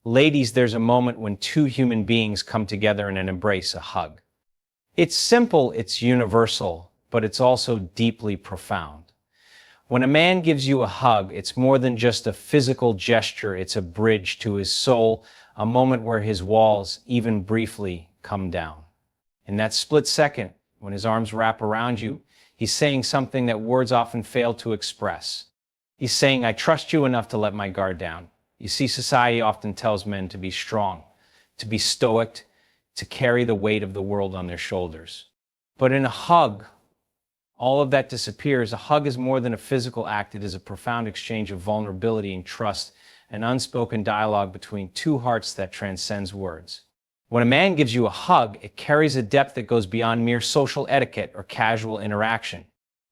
Ladies, there's a moment when two human beings come together in an embrace, a hug. It's simple, it's universal, but it's also deeply profound. When a man gives you a hug, it's more than just a physical gesture, it's a bridge to his soul, a moment where his walls, even briefly, come down. In that split second, when his arms wrap around you, he's saying something that words often fail to express. He's saying, I trust you enough to let my guard down. You see, society often tells men to be strong, to be stoic, to carry the weight of the world on their shoulders. But in a hug, all of that disappears. A hug is more than a physical act. It is a profound exchange of vulnerability and trust, an unspoken dialogue between two hearts that transcends words. When a man gives you a hug, it carries a depth that goes beyond mere social etiquette or casual interaction.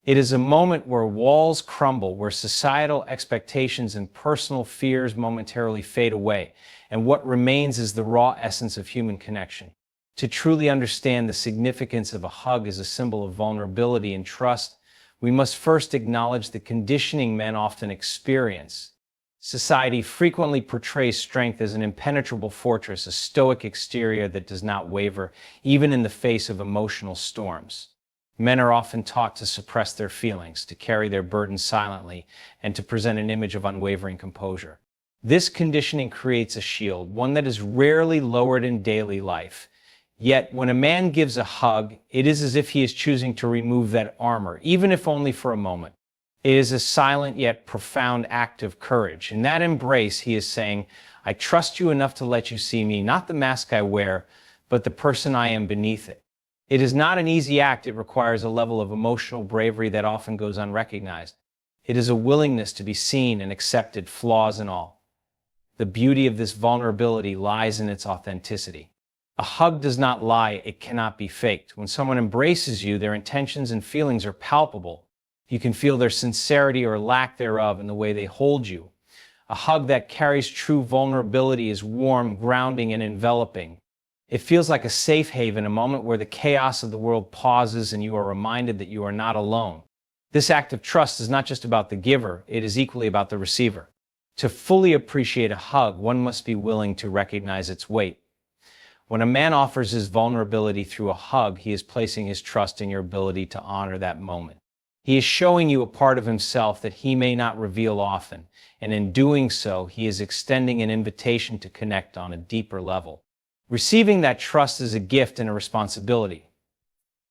It is a moment where walls crumble, where societal expectations and personal fears momentarily fade away, and what remains is the raw essence of human connection. To truly understand the significance of a hug as a symbol of vulnerability and trust, we must first acknowledge the conditioning men often experience. Society frequently portrays strength as an impenetrable fortress, a stoic exterior that does not waver, even in the face of emotional storms. Men are often taught to suppress their feelings, to carry their burdens silently, and to present an image of unwavering composure. This conditioning creates a shield, one that is rarely lowered in daily life. Yet, when a man gives a hug, it is as if he is choosing to remove that armor, even if only for a moment. It is a silent yet profound act of courage. In that embrace, he is saying, I trust you enough to let you see me, not the mask I wear, but the person I am beneath it. It is not an easy act. It requires a level of emotional bravery that often goes unrecognized. It is a willingness to be seen and accepted, flaws and all. The beauty of this vulnerability lies in its authenticity. A hug does not lie. It cannot be faked. When someone embraces you, their intentions and feelings are palpable. You can feel their sincerity or lack thereof in the way they hold you. A hug that carries true vulnerability is warm, grounding, and enveloping. It feels like a safe haven, a moment where the chaos of the world pauses and you are reminded that you are not alone. This act of trust is not just about the giver, it is equally about the receiver. To fully appreciate a hug, one must be willing to recognize its weight. When a man offers his vulnerability through a hug, he is placing his trust in your ability to honor that moment. He is showing you a part of himself that he may not reveal often, and in doing so, he is extending an invitation to connect on a deeper level. Receiving that trust is a gift and a responsibility.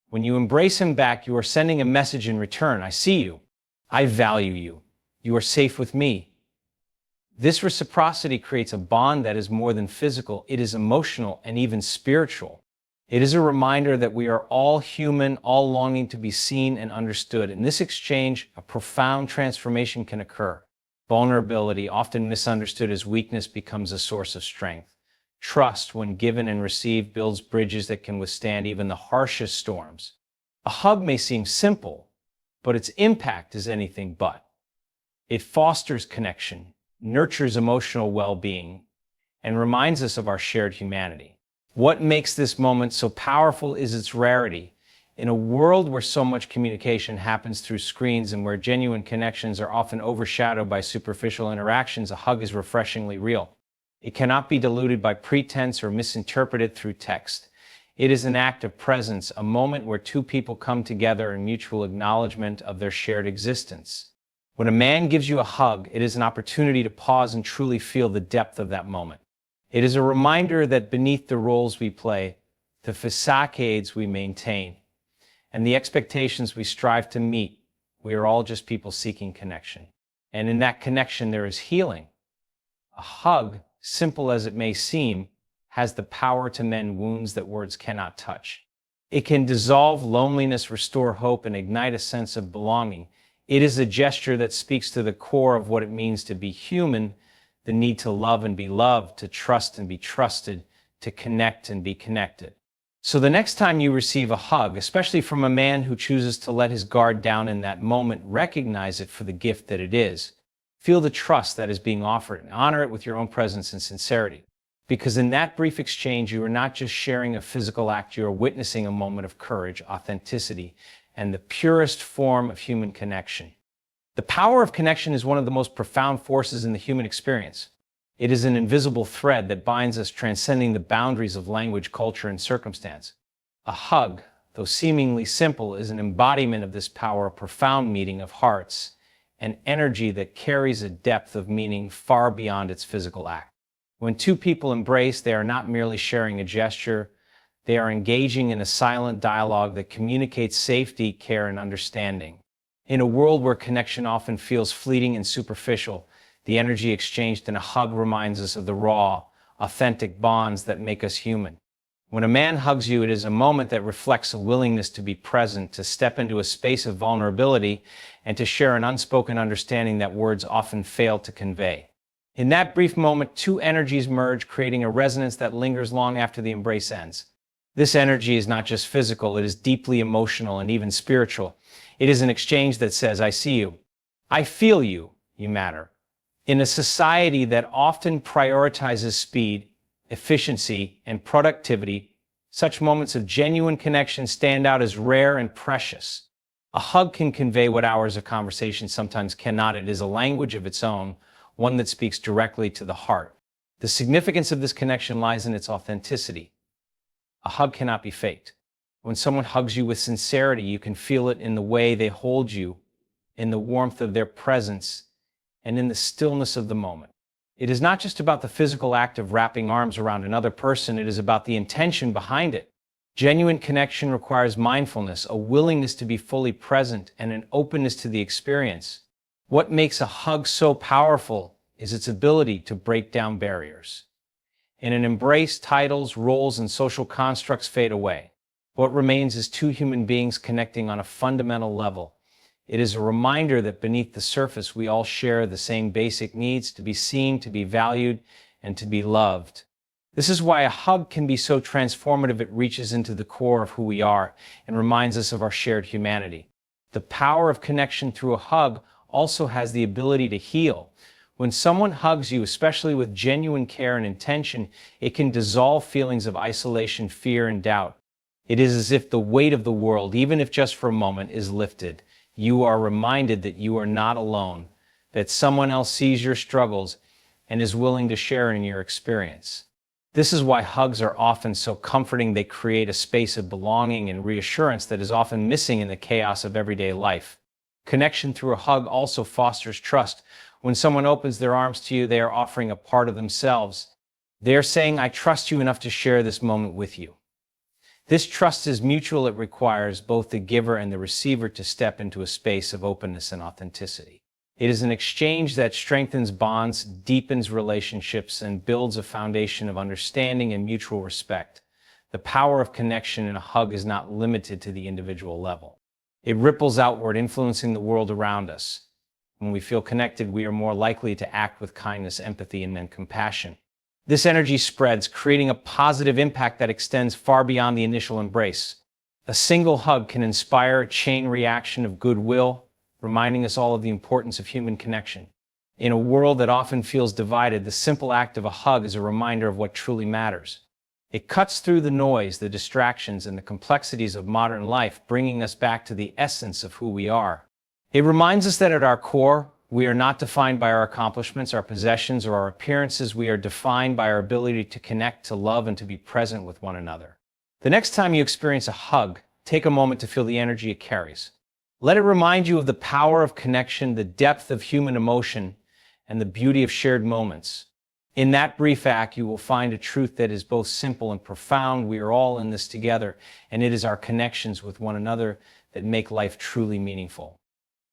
When you embrace him back, you are sending a message in return. I see you. I value you. You are safe with me. This reciprocity creates a bond that is more than physical. It is emotional and even spiritual. It is a reminder that we are all human, all longing to be seen and understood. In this exchange, a profound transformation can occur. Vulnerability, often misunderstood as weakness, becomes a source of strength. Trust, when given and received, builds bridges that can withstand even the harshest storms. A hug may seem simple, but its impact is anything but. It fosters connection, nurtures emotional well-being, and reminds us of our shared humanity. What makes this moment so powerful is its rarity. In a world where so much communication happens through screens and where genuine connections are often overshadowed by superficial interactions, a hug is refreshingly real. It cannot be diluted by pretense or misinterpreted through text. It is an act of presence, a moment where two people come together in mutual acknowledgement of their shared existence. When a man gives you a hug, it is an opportunity to pause and truly feel the depth of that moment. It is a reminder that beneath the roles we play, the facades we maintain, and the expectations we strive to meet, we are all just people seeking connection. And in that connection, there is healing. A hug, simple as it may seem, has the power to mend wounds that words cannot touch. It can dissolve loneliness, restore hope, and ignite a sense of belonging. It is a gesture that speaks to the core of what it means to be human, the need to love and be loved, to trust and be trusted, to connect and be connected. So the next time you receive a hug, especially from a man who chooses to let his guard down in that moment, recognize it for the gift that it is. Feel the trust that is being offered and honor it with your own presence and sincerity. Because in that brief exchange, you are not just sharing a physical act, you are witnessing a moment of courage, authenticity, and the purest form of human connection. The power of connection is one of the most profound forces in the human experience. It is an invisible thread that binds us, transcending the boundaries of language, culture, and circumstance. A hug, though seemingly simple, is an embodiment of this power, a profound meeting of hearts, an energy that carries a depth of meaning far beyond its physical act. When two people embrace, they are not merely sharing a gesture, they are engaging in a silent dialogue that communicates safety, care, and understanding. In a world where connection often feels fleeting and superficial, the energy exchanged in a hug reminds us of the raw, authentic bonds that make us human. When a man hugs you, it is a moment that reflects a willingness to be present, to step into a space of vulnerability, and to share an unspoken understanding that words often fail to convey. In that brief moment, two energies merge, creating a resonance that lingers long after the embrace ends. This energy is not just physical, it is deeply emotional and even spiritual. It is an exchange that says, I see you, I feel you, you matter. In a society that often prioritizes speed, efficiency, and productivity, such moments of genuine connection stand out as rare and precious. A hug can convey what hours of conversation sometimes cannot. It is a language of its own, one that speaks directly to the heart. The significance of this connection lies in its authenticity. A hug cannot be faked. When someone hugs you with sincerity, you can feel it in the way they hold you, in the warmth of their presence, and in the stillness of the moment. It is not just about the physical act of wrapping arms around another person, it is about the intention behind it. Genuine connection requires mindfulness, a willingness to be fully present, and an openness to the experience. What makes a hug so powerful is its ability to break down barriers. In an embrace, titles, roles, and social constructs fade away. What remains is two human beings connecting on a fundamental level. It is a reminder that beneath the surface we all share the same basic needs: to be seen, to be valued, and to be loved. This is why a hug can be so transformative. It reaches into the core of who we are and reminds us of our shared humanity. The power of connection through a hug also has the ability to heal. When someone hugs you, especially with genuine care and intention, it can dissolve feelings of isolation, fear, and doubt. It is as if the weight of the world, even if just for a moment, is lifted. You are reminded that you are not alone, that someone else sees your struggles and is willing to share in your experience. This is why hugs are often so comforting. They create a space of belonging and reassurance that is often missing in the chaos of everyday life. Connection through a hug also fosters trust. When someone opens their arms to you, they are offering a part of themselves. They are saying, I trust you enough to share this moment with you. This trust is mutual. It requires both the giver and the receiver to step into a space of openness and authenticity. It is an exchange that strengthens bonds, deepens relationships, and builds a foundation of understanding and mutual respect. The power of connection in a hug is not limited to the individual level. It ripples outward, influencing the world around us. When we feel connected, we are more likely to act with kindness, empathy, and then compassion. This energy spreads, creating a positive impact that extends far beyond the initial embrace. A single hug can inspire a chain reaction of goodwill, reminding us all of the importance of human connection. In a world that often feels divided, the simple act of a hug is a reminder of what truly matters. It cuts through the noise, the distractions, and the complexities of modern life, bringing us back to the essence of who we are. It reminds us that at our core, we are not defined by our accomplishments, our possessions, or our appearances. We are defined by our ability to connect, to love, and to be present with one another. The next time you experience a hug, take a moment to feel the energy it carries. Let it remind you of the power of connection, the depth of human emotion, and the beauty of shared moments. In that brief act, you will find a truth that is both simple and profound. We are all in this together, and it is our connections with one another that make life truly meaningful.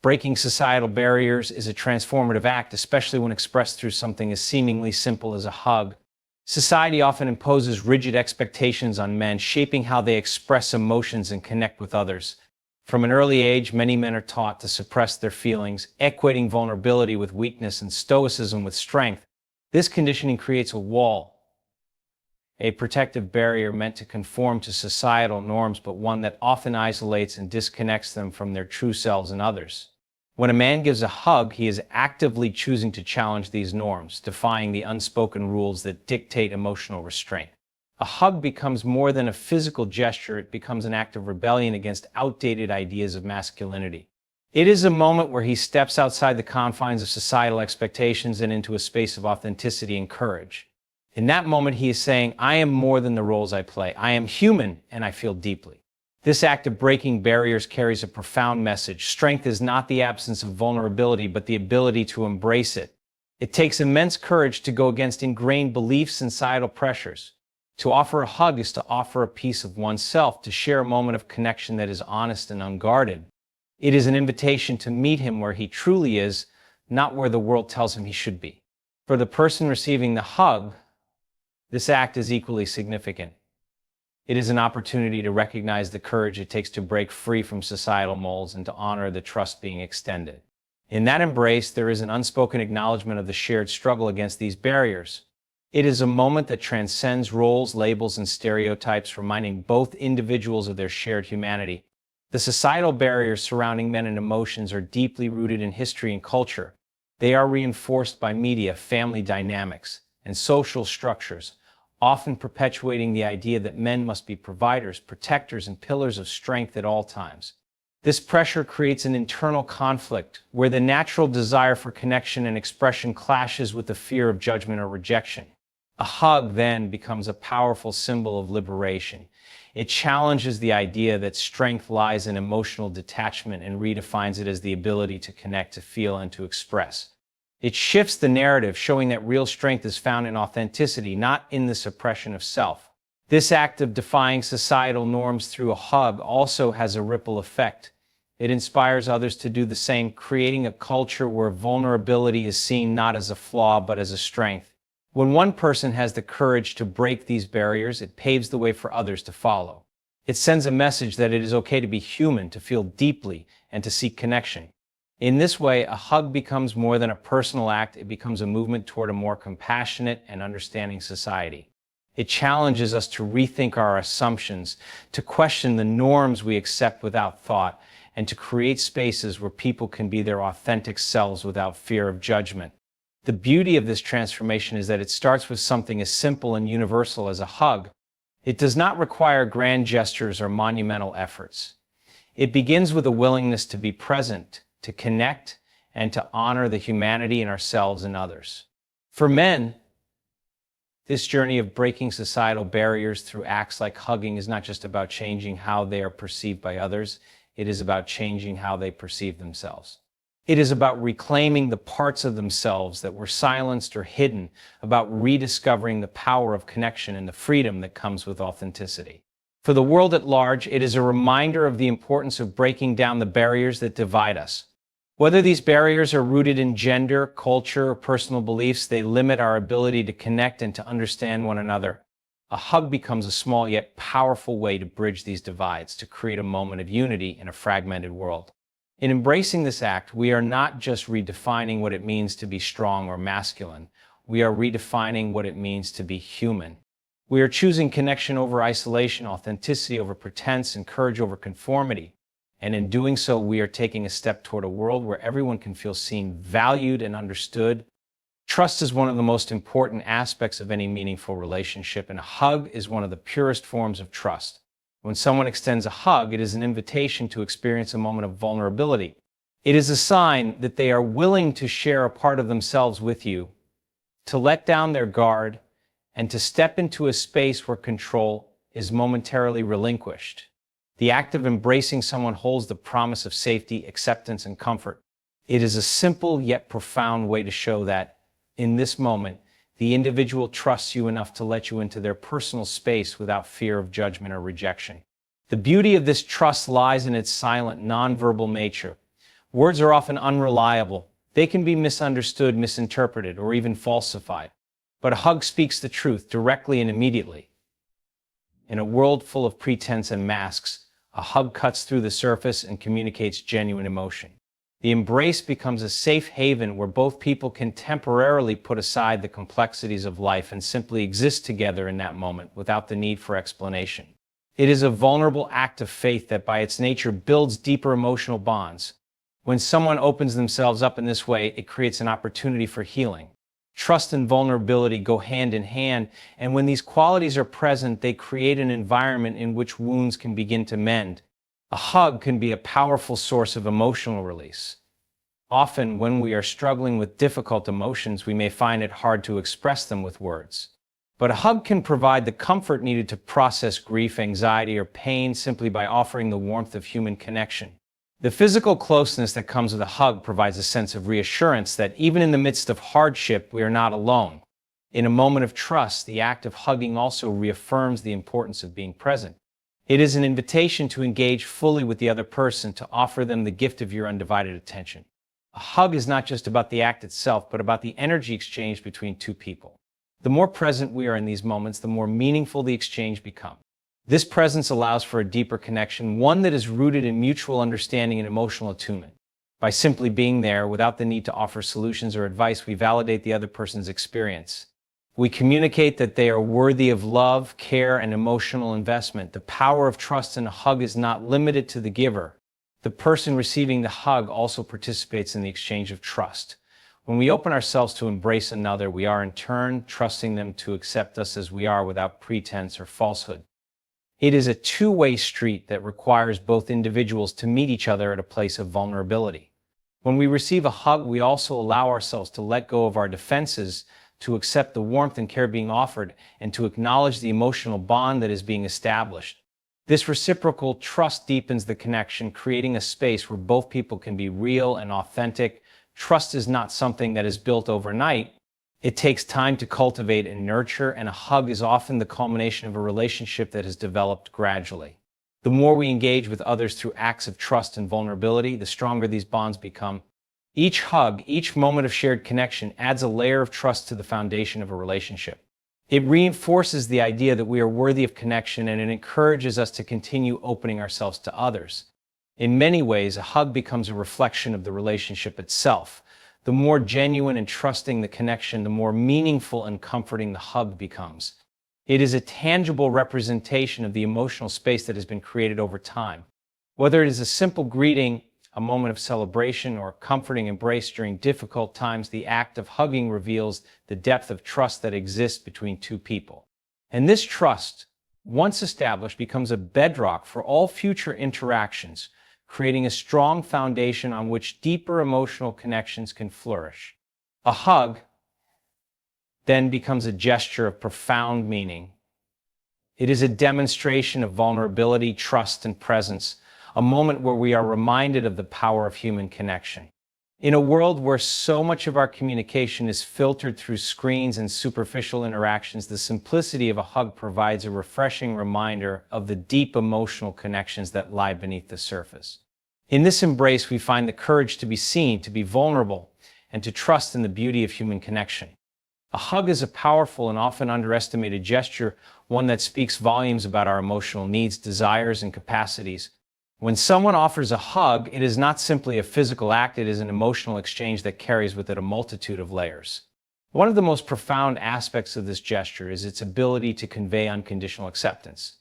Breaking societal barriers is a transformative act, especially when expressed through something as seemingly simple as a hug. Society often imposes rigid expectations on men, shaping how they express emotions and connect with others. From an early age, many men are taught to suppress their feelings, equating vulnerability with weakness and stoicism with strength. This conditioning creates a wall, a protective barrier meant to conform to societal norms, but one that often isolates and disconnects them from their true selves and others. When a man gives a hug, he is actively choosing to challenge these norms, defying the unspoken rules that dictate emotional restraint. A hug becomes more than a physical gesture. It becomes an act of rebellion against outdated ideas of masculinity. It is a moment where he steps outside the confines of societal expectations and into a space of authenticity and courage. In that moment, he is saying, I am more than the roles I play. I am human, and I feel deeply. This act of breaking barriers carries a profound message. Strength is not the absence of vulnerability, but the ability to embrace it. It takes immense courage to go against ingrained beliefs and societal pressures. To offer a hug is to offer a piece of oneself, to share a moment of connection that is honest and unguarded. It is an invitation to meet him where he truly is, not where the world tells him he should be. For the person receiving the hug, this act is equally significant. It is an opportunity to recognize the courage it takes to break free from societal molds and to honor the trust being extended. In that embrace, there is an unspoken acknowledgement of the shared struggle against these barriers. It is a moment that transcends roles, labels, and stereotypes, reminding both individuals of their shared humanity. The societal barriers surrounding men and emotions are deeply rooted in history and culture. They are reinforced by media, family dynamics, and social structures, often perpetuating the idea that men must be providers, protectors, and pillars of strength at all times. This pressure creates an internal conflict where the natural desire for connection and expression clashes with the fear of judgment or rejection. A hug then becomes a powerful symbol of liberation. It challenges the idea that strength lies in emotional detachment and redefines it as the ability to connect, to feel, and to express. It shifts the narrative, showing that real strength is found in authenticity, not in the suppression of self. This act of defying societal norms through a hug also has a ripple effect. It inspires others to do the same, creating a culture where vulnerability is seen not as a flaw but as a strength. When one person has the courage to break these barriers, it paves the way for others to follow. It sends a message that it is okay to be human, to feel deeply, and to seek connection. In this way, a hug becomes more than a personal act. It becomes a movement toward a more compassionate and understanding society. It challenges us to rethink our assumptions, to question the norms we accept without thought, and to create spaces where people can be their authentic selves without fear of judgment. The beauty of this transformation is that it starts with something as simple and universal as a hug. It does not require grand gestures or monumental efforts. It begins with a willingness to be present, to connect, and to honor the humanity in ourselves and others. For men, this journey of breaking societal barriers through acts like hugging is not just about changing how they are perceived by others, it is about changing how they perceive themselves. It is about reclaiming the parts of themselves that were silenced or hidden, about rediscovering the power of connection and the freedom that comes with authenticity. For the world at large, it is a reminder of the importance of breaking down the barriers that divide us. Whether these barriers are rooted in gender, culture, or personal beliefs, they limit our ability to connect and to understand one another. A hug becomes a small yet powerful way to bridge these divides, to create a moment of unity in a fragmented world. In embracing this act, we are not just redefining what it means to be strong or masculine, we are redefining what it means to be human. We are choosing connection over isolation, authenticity over pretense, and courage over conformity. And in doing so, we are taking a step toward a world where everyone can feel seen, valued, and understood. Trust is one of the most important aspects of any meaningful relationship, and a hug is one of the purest forms of trust. When someone extends a hug, it is an invitation to experience a moment of vulnerability. It is a sign that they are willing to share a part of themselves with you, to let down their guard, and to step into a space where control is momentarily relinquished. The act of embracing someone holds the promise of safety, acceptance, and comfort. It is a simple yet profound way to show that, in this moment, the individual trusts you enough to let you into their personal space without fear of judgment or rejection. The beauty of this trust lies in its silent, nonverbal nature. Words are often unreliable. They can be misunderstood, misinterpreted, or even falsified. But a hug speaks the truth directly and immediately. In a world full of pretense and masks, a hug cuts through the surface and communicates genuine emotion. The embrace becomes a safe haven where both people can temporarily put aside the complexities of life and simply exist together in that moment without the need for explanation. It is a vulnerable act of faith that by its nature builds deeper emotional bonds. When someone opens themselves up in this way, it creates an opportunity for healing. Trust and vulnerability go hand in hand, and when these qualities are present, they create an environment in which wounds can begin to mend. A hug can be a powerful source of emotional release. Often, when we are struggling with difficult emotions, we may find it hard to express them with words. But a hug can provide the comfort needed to process grief, anxiety, or pain simply by offering the warmth of human connection. The physical closeness that comes with a hug provides a sense of reassurance that even in the midst of hardship, we are not alone. In a moment of trust, the act of hugging also reaffirms the importance of being present. It is an invitation to engage fully with the other person, to offer them the gift of your undivided attention. A hug is not just about the act itself, but about the energy exchanged between two people. The more present we are in these moments, the more meaningful the exchange becomes. This presence allows for a deeper connection, one that is rooted in mutual understanding and emotional attunement. By simply being there, without the need to offer solutions or advice, we validate the other person's experience. We communicate that they are worthy of love, care, and emotional investment. The power of trust in a hug is not limited to the giver. The person receiving the hug also participates in the exchange of trust. When we open ourselves to embrace another, we are in turn trusting them to accept us as we are without pretense or falsehood. It is a two-way street that requires both individuals to meet each other at a place of vulnerability. When we receive a hug, we also allow ourselves to let go of our defenses, to accept the warmth and care being offered, and to acknowledge the emotional bond that is being established. This reciprocal trust deepens the connection, creating a space where both people can be real and authentic. Trust is not something that is built overnight. It takes time to cultivate and nurture, and a hug is often the culmination of a relationship that has developed gradually. The more we engage with others through acts of trust and vulnerability, the stronger these bonds become. Each hug, each moment of shared connection, adds a layer of trust to the foundation of a relationship. It reinforces the idea that we are worthy of connection, and it encourages us to continue opening ourselves to others. In many ways, a hug becomes a reflection of the relationship itself. The more genuine and trusting the connection, the more meaningful and comforting the hug becomes. It is a tangible representation of the emotional space that has been created over time. Whether it is a simple greeting, a moment of celebration, or a comforting embrace during difficult times, the act of hugging reveals the depth of trust that exists between two people. And this trust, once established, becomes a bedrock for all future interactions, creating a strong foundation on which deeper emotional connections can flourish. A hug then becomes a gesture of profound meaning. It is a demonstration of vulnerability, trust, and presence, a moment where we are reminded of the power of human connection. In a world where so much of our communication is filtered through screens and superficial interactions, the simplicity of a hug provides a refreshing reminder of the deep emotional connections that lie beneath the surface. In this embrace, we find the courage to be seen, to be vulnerable, and to trust in the beauty of human connection. A hug is a powerful and often underestimated gesture, one that speaks volumes about our emotional needs, desires, and capacities. When someone offers a hug, it is not simply a physical act, it is an emotional exchange that carries with it a multitude of layers. One of the most profound aspects of this gesture is its ability to convey unconditional acceptance.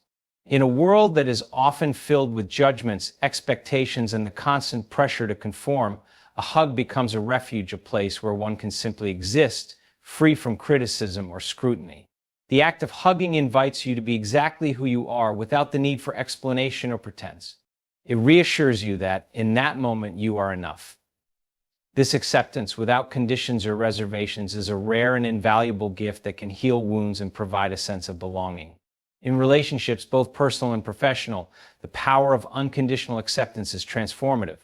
In a world that is often filled with judgments, expectations, and the constant pressure to conform, a hug becomes a refuge, a place where one can simply exist, free from criticism or scrutiny. The act of hugging invites you to be exactly who you are without the need for explanation or pretense. It reassures you that, in that moment, you are enough. This acceptance, without conditions or reservations, is a rare and invaluable gift that can heal wounds and provide a sense of belonging. In relationships, both personal and professional, the power of unconditional acceptance is transformative.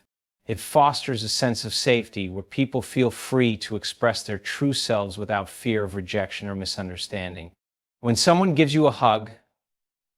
It fosters a sense of safety where people feel free to express their true selves without fear of rejection or misunderstanding. When someone gives you a hug,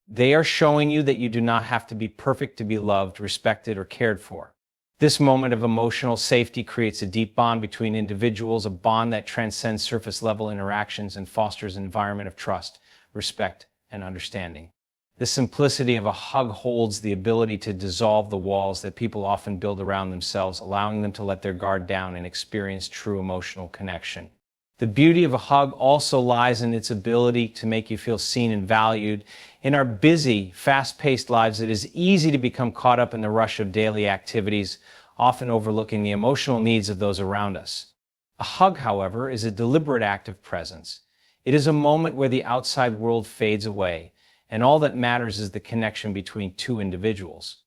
they are showing you that you do not have to be perfect to be loved, respected, or cared for. This moment of emotional safety creates a deep bond between individuals, a bond that transcends surface-level interactions and fosters an environment of trust, respect, and understanding. The simplicity of a hug holds the ability to dissolve the walls that people often build around themselves, allowing them to let their guard down and experience true emotional connection. The beauty of a hug also lies in its ability to make you feel seen and valued. In our busy, fast-paced lives, it is easy to become caught up in the rush of daily activities, often overlooking the emotional needs of those around us. A hug, however, is a deliberate act of presence. It is a moment where the outside world fades away, and all that matters is the connection between two individuals.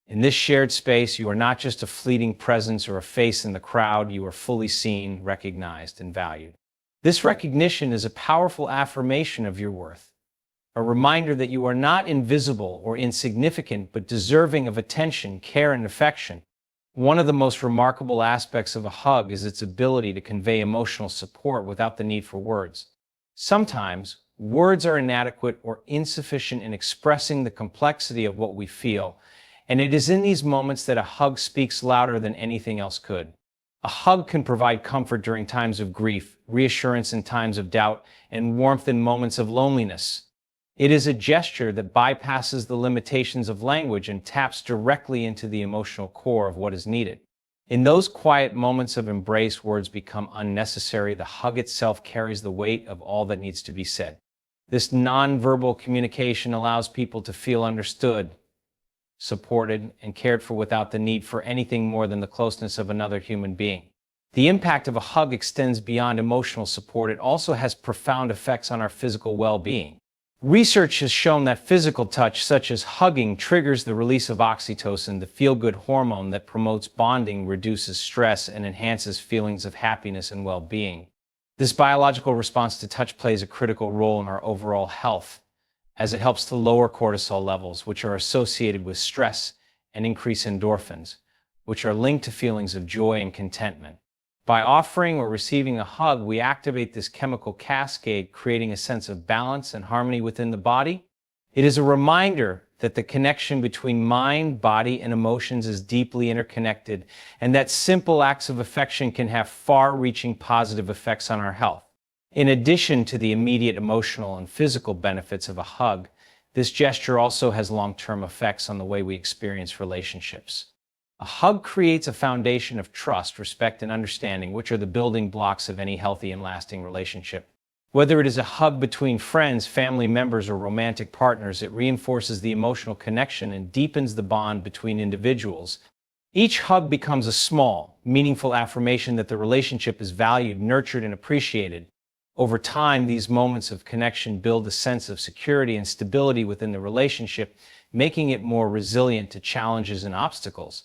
In this shared space, you are not just a fleeting presence or a face in the crowd, you are fully seen, recognized, and valued. This recognition is a powerful affirmation of your worth, a reminder that you are not invisible or insignificant, but deserving of attention, care, and affection. One of the most remarkable aspects of a hug is its ability to convey emotional support without the need for words. Sometimes, words are inadequate or insufficient in expressing the complexity of what we feel, and it is in these moments that a hug speaks louder than anything else could. A hug can provide comfort during times of grief, reassurance in times of doubt, and warmth in moments of loneliness. It is a gesture that bypasses the limitations of language and taps directly into the emotional core of what is needed. In those quiet moments of embrace, words become unnecessary. The hug itself carries the weight of all that needs to be said. This nonverbal communication allows people to feel understood, supported, and cared for without the need for anything more than the closeness of another human being. The impact of a hug extends beyond emotional support. It also has profound effects on our physical well-being. Research has shown that physical touch, such as hugging, triggers the release of oxytocin, the feel-good hormone that promotes bonding, reduces stress, and enhances feelings of happiness and well-being. This biological response to touch plays a critical role in our overall health, as it helps to lower cortisol levels, which are associated with stress, and increase endorphins, which are linked to feelings of joy and contentment. By offering or receiving a hug, we activate this chemical cascade, creating a sense of balance and harmony within the body. It is a reminder that the connection between mind, body, and emotions is deeply interconnected, and that simple acts of affection can have far-reaching positive effects on our health. In addition to the immediate emotional and physical benefits of a hug, this gesture also has long-term effects on the way we experience relationships. A hug creates a foundation of trust, respect, and understanding, which are the building blocks of any healthy and lasting relationship. Whether it is a hug between friends, family members, or romantic partners, it reinforces the emotional connection and deepens the bond between individuals. Each hug becomes a small, meaningful affirmation that the relationship is valued, nurtured, and appreciated. Over time, these moments of connection build a sense of security and stability within the relationship, making it more resilient to challenges and obstacles.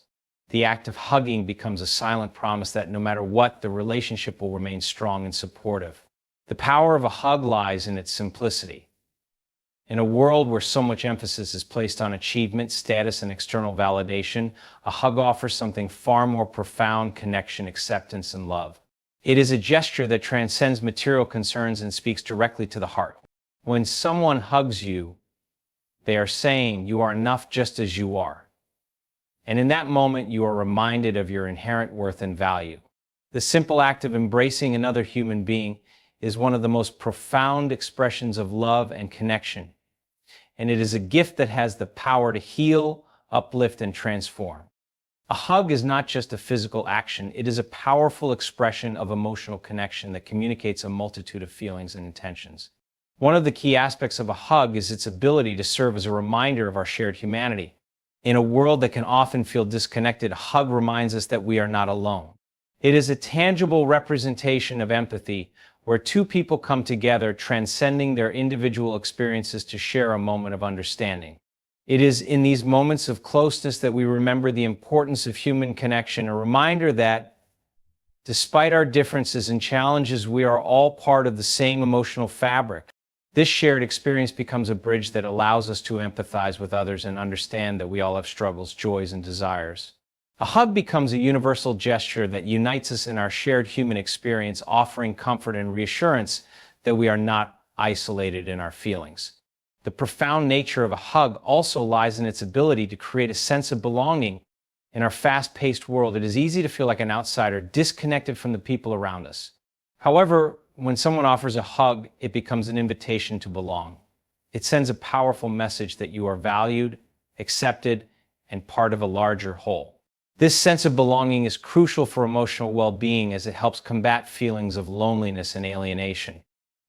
The act of hugging becomes a silent promise that no matter what, the relationship will remain strong and supportive. The power of a hug lies in its simplicity. In a world where so much emphasis is placed on achievement, status, and external validation, a hug offers something far more profound: connection, acceptance, and love. It is a gesture that transcends material concerns and speaks directly to the heart. When someone hugs you, they are saying you are enough just as you are. And in that moment, you are reminded of your inherent worth and value. The simple act of embracing another human being is one of the most profound expressions of love and connection. And it is a gift that has the power to heal, uplift, and transform. A hug is not just a physical action, it is a powerful expression of emotional connection that communicates a multitude of feelings and intentions. One of the key aspects of a hug is its ability to serve as a reminder of our shared humanity. In a world that can often feel disconnected, a hug reminds us that we are not alone. It is a tangible representation of empathy, where two people come together, transcending their individual experiences to share a moment of understanding. It is in these moments of closeness that we remember the importance of human connection, a reminder that, despite our differences and challenges, we are all part of the same emotional fabric. This shared experience becomes a bridge that allows us to empathize with others and understand that we all have struggles, joys, and desires. A hug becomes a universal gesture that unites us in our shared human experience, offering comfort and reassurance that we are not isolated in our feelings. The profound nature of a hug also lies in its ability to create a sense of belonging. In our fast-paced world, it is easy to feel like an outsider, disconnected from the people around us. However, when someone offers a hug, it becomes an invitation to belong. It sends a powerful message that you are valued, accepted, and part of a larger whole. This sense of belonging is crucial for emotional well-being, as it helps combat feelings of loneliness and alienation.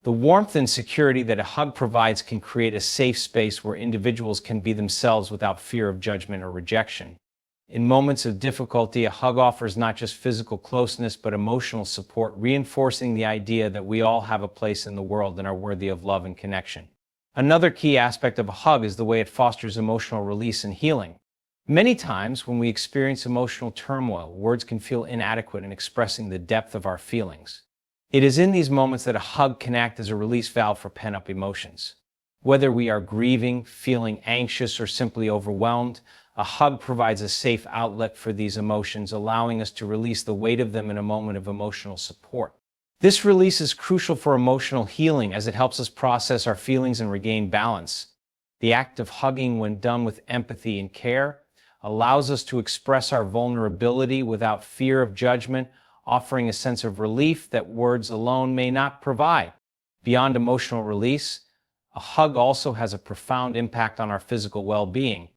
The warmth and security that a hug provides can create a safe space where individuals can be themselves without fear of judgment or rejection. In moments of difficulty, a hug offers not just physical closeness, but emotional support, reinforcing the idea that we all have a place in the world and are worthy of love and connection. Another key aspect of a hug is the way it fosters emotional release and healing. Many times when we experience emotional turmoil, words can feel inadequate in expressing the depth of our feelings. It is in these moments that a hug can act as a release valve for pent-up emotions. Whether we are grieving, feeling anxious, or simply overwhelmed, a hug provides a safe outlet for these emotions, allowing us to release the weight of them in a moment of emotional support. This release is crucial for emotional healing as it helps us process our feelings and regain balance. The act of hugging, when done with empathy and care, allows us to express our vulnerability without fear of judgment, offering a sense of relief that words alone may not provide. Beyond emotional release, a hug also has a profound impact on our physical well-being.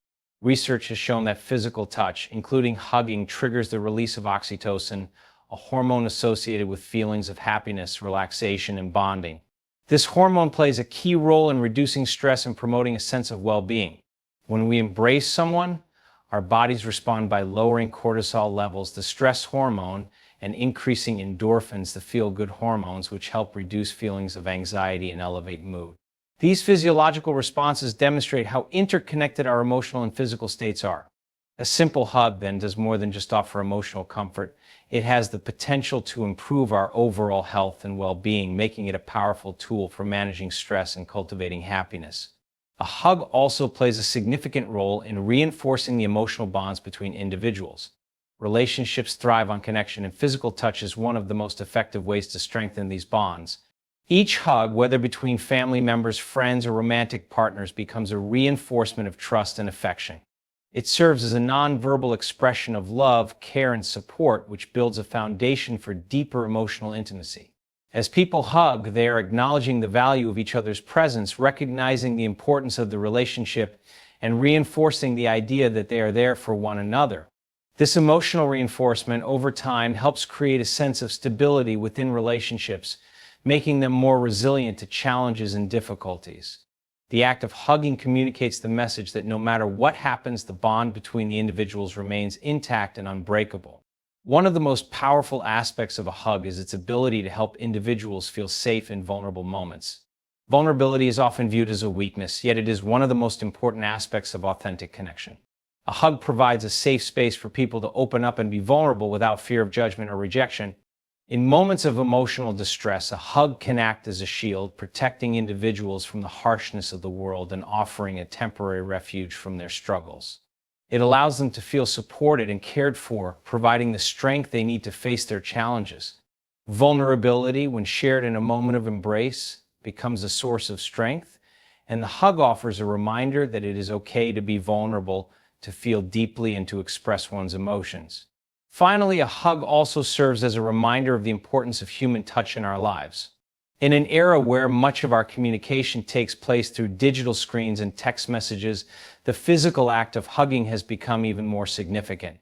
Research has shown that physical touch, including hugging, triggers the release of oxytocin, a hormone associated with feelings of happiness, relaxation, and bonding. This hormone plays a key role in reducing stress and promoting a sense of well-being. When we embrace someone, our bodies respond by lowering cortisol levels, the stress hormone, and increasing endorphins, the feel-good hormones, which help reduce feelings of anxiety and elevate mood. These physiological responses demonstrate how interconnected our emotional and physical states are. A simple hug, then, does more than just offer emotional comfort. It has the potential to improve our overall health and well-being, making it a powerful tool for managing stress and cultivating happiness. A hug also plays a significant role in reinforcing the emotional bonds between individuals. Relationships thrive on connection, and physical touch is one of the most effective ways to strengthen these bonds. Each hug, whether between family members, friends, or romantic partners, becomes a reinforcement of trust and affection. It serves as a nonverbal expression of love, care, and support, which builds a foundation for deeper emotional intimacy. As people hug, they are acknowledging the value of each other's presence, recognizing the importance of the relationship, and reinforcing the idea that they are there for one another. This emotional reinforcement over time helps create a sense of stability within relationships, making them more resilient to challenges and difficulties. The act of hugging communicates the message that no matter what happens, the bond between the individuals remains intact and unbreakable. One of the most powerful aspects of a hug is its ability to help individuals feel safe in vulnerable moments. Vulnerability is often viewed as a weakness, yet it is one of the most important aspects of authentic connection. A hug provides a safe space for people to open up and be vulnerable without fear of judgment or rejection. In moments of emotional distress, a hug can act as a shield, protecting individuals from the harshness of the world and offering a temporary refuge from their struggles. It allows them to feel supported and cared for, providing the strength they need to face their challenges. Vulnerability, when shared in a moment of embrace, becomes a source of strength, and the hug offers a reminder that it is okay to be vulnerable, to feel deeply, and to express one's emotions. Finally, a hug also serves as a reminder of the importance of human touch in our lives. In an era where much of our communication takes place through digital screens and text messages, the physical act of hugging has become even more significant.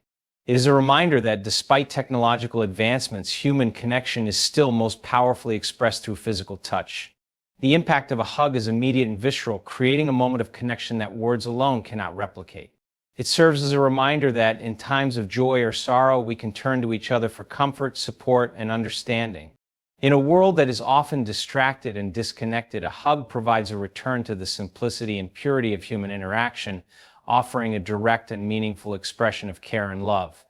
It is a reminder that despite technological advancements, human connection is still most powerfully expressed through physical touch. The impact of a hug is immediate and visceral, creating a moment of connection that words alone cannot replicate. It serves as a reminder that in times of joy or sorrow, we can turn to each other for comfort, support, and understanding. In a world that is often distracted and disconnected, a hug provides a return to the simplicity and purity of human interaction, offering a direct and meaningful expression of care and love.